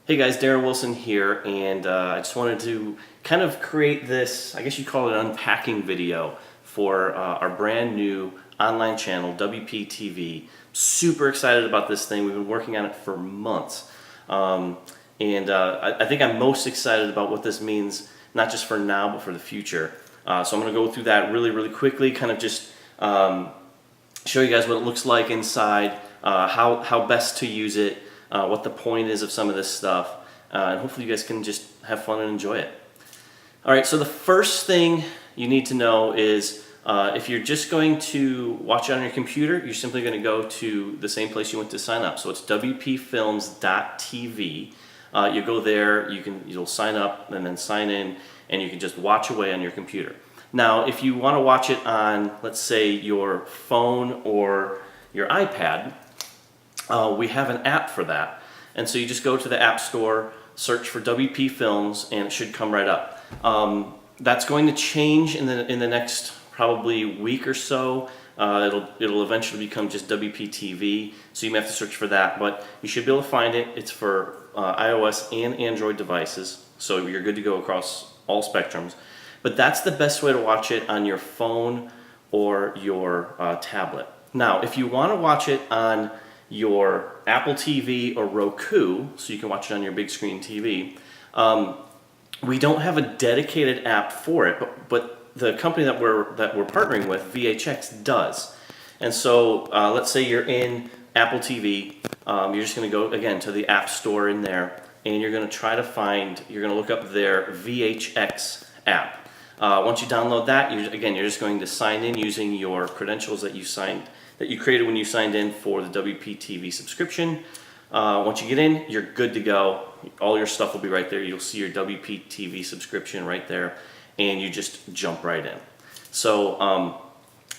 Hey guys, Darren Wilson here, and I just wanted to kind of create this, I guess you'd call it an unpacking video for our brand new online channel, WPTV. Super excited about this thing. We've been working on it for months. I think I'm most excited about what this means, not just for now, but for the future. So I'm going to go through that really quickly, kind of just show you guys what it looks like inside, how best to use it, what the point is of some of this stuff, and hopefully you guys can just have fun and enjoy it. Alright, so the first thing you need to know is if you're just going to watch it on your computer, you're simply going to go to the same place you went to sign up. So it's wpfilms.tv. You go there, you'll sign up and then sign in, and you can just watch away on your computer. Now, if you want to watch it on, let's say, your phone or your iPad, we have an app for that. And so you just go to the App Store, search for WP Films, and it should come right up. That's going to change in the next probably week or so. It'll eventually become just WPTV, so you may have to search for that, but you should be able to find it. It's for iOS and Android devices, so you're good to go across all spectrums. But that's the best way to watch it on your phone or your tablet. Now, if you want to watch it on your Apple TV or Roku, so you can watch it on your big screen TV, we don't have a dedicated app for it, but the company that we're partnering with, VHX, does. And so let's say you're in Apple TV, you're just going to go again to the App Store in there, and you're going to try to find, you're going to look up their VHX app. Once you download that, you're just going to sign in using your credentials that you created when you signed in for the WPTV subscription. Once you get in, you're good to go. All your stuff will be right there. You'll see your WPTV subscription right there, and you just jump right in. So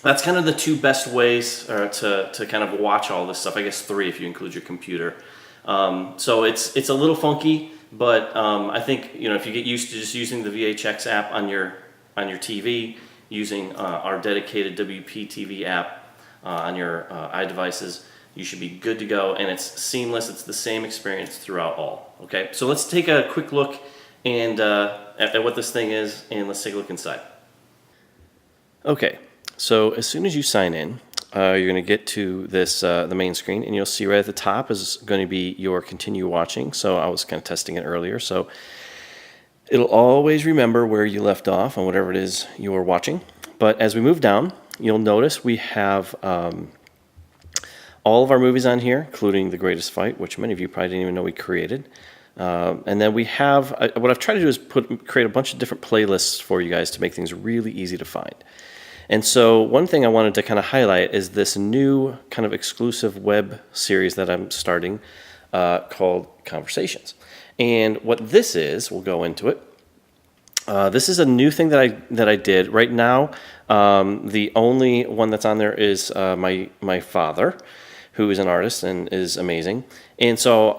that's kind of the two best ways to kind of watch all this stuff. I guess three if you include your computer. So it's a little funky, but I think if you get used to just using the VHX app on your TV, using our dedicated WPTV app on your iDevices, you should be good to go, and it's seamless. It's the same experience throughout all. Okay, so let's take a quick look and at what this thing is, and let's take a look inside. Okay, so as soon as you sign in, you're going to get to this the main screen, and you'll see right at the top is going to be your continue watching. So I was kind of testing it earlier, so it'll always remember where you left off on whatever it is you're watching. But as we move down, you'll notice we have all of our movies on here, including The Greatest Fight, which many of you probably didn't even know we created. And then we have, what I've tried to do is create a bunch of different playlists for you guys to make things really easy to find. And so one thing I wanted to kind of highlight is this new kind of exclusive web series that I'm starting called Conversations. And what this is, we'll go into it. This is a new thing that I did. Right now, the only one that's on there is my father, who is an artist and is amazing. And so,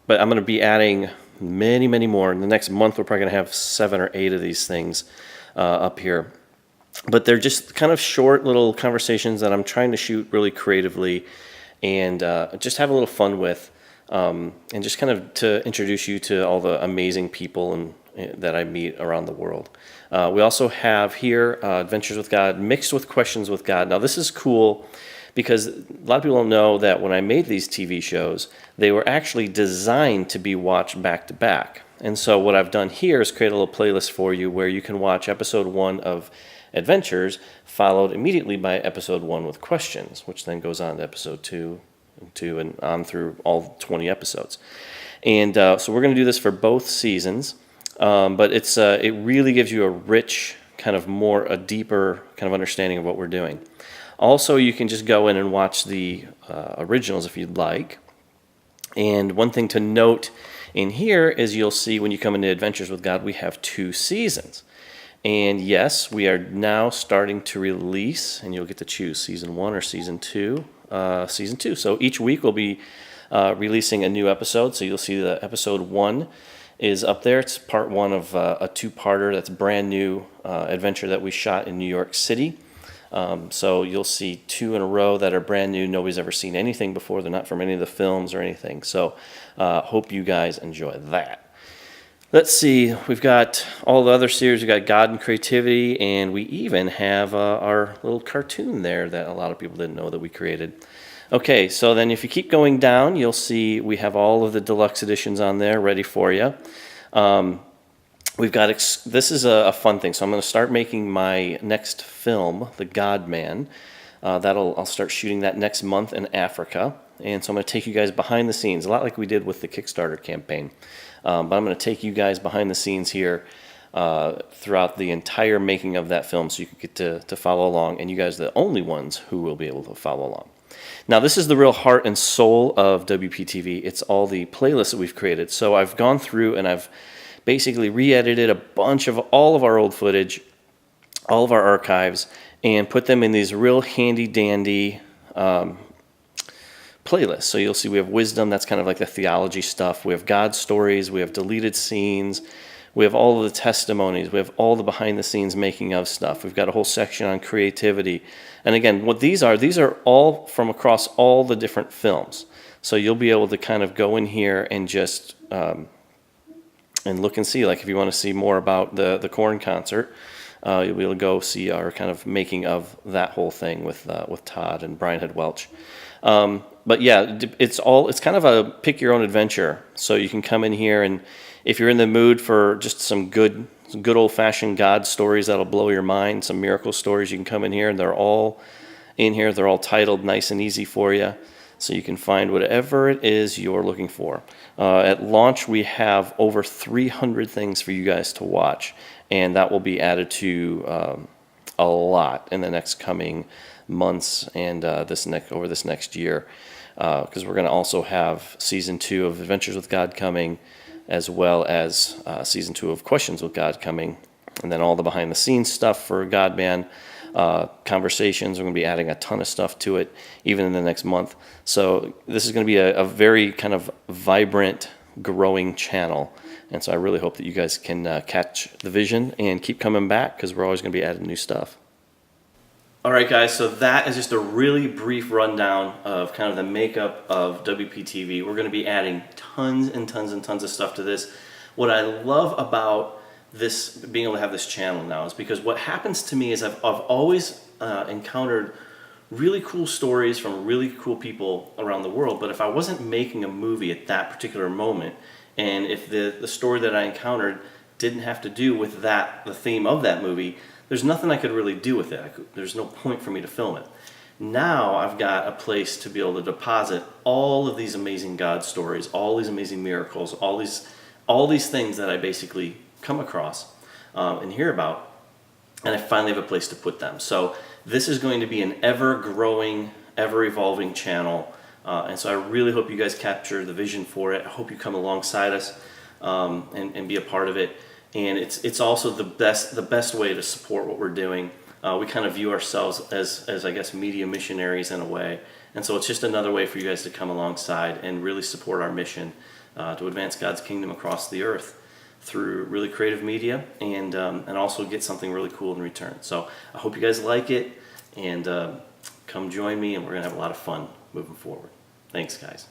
but I'm going to be adding many more. In the next month, we're probably going to have 7 or 8 of these things up here. But they're just kind of short little conversations that I'm trying to shoot really creatively and just have a little fun with, and just kind of to introduce you to all the amazing people that I meet around the world. We also have here Adventures with God mixed with Questions with God. Now this is cool because a lot of people don't know that when I made these TV shows, they were actually designed to be watched back to back. And so what I've done here is create a little playlist for you where you can watch episode 1 of Adventures followed immediately by episode 1 with Questions, which then goes on to episode 2 and on through all 20 episodes. And so we're going to do this for both seasons. But it really gives you a rich, a deeper kind of understanding of what we're doing. Also, you can just go in and watch the originals if you'd like. And one thing to note in here is you'll see when you come into Adventures with God, we have 2 seasons. And yes, we are now starting to release, and you'll get to choose season 1 or season 2. So each week we'll be releasing a new episode. So you'll see the episode 1 is up there. It's part 1 of a 2-parter that's brand new adventure that we shot in New York City. So you'll see 2 in a row that are brand new. Nobody's ever seen anything before. They're not from any of the films or anything. So hope you guys enjoy that. Let's see, we've got all the other series. We've got God and Creativity, and we even have our little cartoon there that a lot of people didn't know that we created. Okay, so then if you keep going down, you'll see we have all of the deluxe editions on there ready for you. We've got, this is a fun thing, so I'm going to start making my next film, The God Man. I'll start shooting that next month in Africa, and so I'm going to take you guys behind the scenes, a lot like we did with the Kickstarter campaign. But I'm going to take you guys behind the scenes here throughout the entire making of that film so you can get to follow along, and you guys are the only ones who will be able to follow along. Now, this is the real heart and soul of WPTV. It's all the playlists that we've created. So I've gone through and I've basically re-edited a bunch of all of our old footage, all of our archives, and put them in these real handy-dandy playlists. So you'll see we have wisdom, that's kind of like the theology stuff. We have God stories, we have deleted scenes, we have all of the testimonies, we have all the behind the scenes making of stuff. We've got a whole section on creativity. And again, what these are all from across all the different films. So you'll be able to kind of go in here and just and look and see, like if you want to see more about the Korn concert, you'll be able to go see our kind of making of that whole thing with Todd and Brian Head Welch. But yeah, it's kind of a pick your own adventure. So you can come in here, and if you're in the mood for just some good old-fashioned God stories that'll blow your mind, some miracle stories, you can come in here, and they're all in here. They're all titled nice and easy for you, so you can find whatever it is you're looking for. At launch, we have over 300 things for you guys to watch, and that will be added to a lot in the next coming months and over this next year, because we're going to also have season 2 of Adventures with God coming, as well as season 2 of Questions with God coming, and then all the behind the scenes stuff for God Man conversations. We're going to be adding a ton of stuff to it even in the next month. So this is going to be a very kind of vibrant, growing channel, and so I really hope that you guys can catch the vision and keep coming back, because we're always going to be adding new stuff. All right, guys, so that is just a really brief rundown of kind of the makeup of WPTV. We're going to be adding tons and tons and tons of stuff to this. What I love about this, being able to have this channel now, is because what happens to me is I've always encountered really cool stories from really cool people around the world, but if I wasn't making a movie at that particular moment, and if the story that I encountered didn't have to do with the theme of that movie, there's nothing I could really do with it. There's no point for me to film it. Now I've got a place to be able to deposit all of these amazing God stories, all these amazing miracles, all these things that I basically come across and hear about, and I finally have a place to put them. So this is going to be an ever-growing, ever-evolving channel, and so I really hope you guys capture the vision for it. I hope you come alongside us and be a part of it. And it's also the best way to support what we're doing. We kind of view ourselves as I guess media missionaries in a way, and so it's just another way for you guys to come alongside and really support our mission to advance God's kingdom across the earth through really creative media, and also get something really cool in return. So I hope you guys like it, and come join me, and we're gonna have a lot of fun moving forward. Thanks, guys.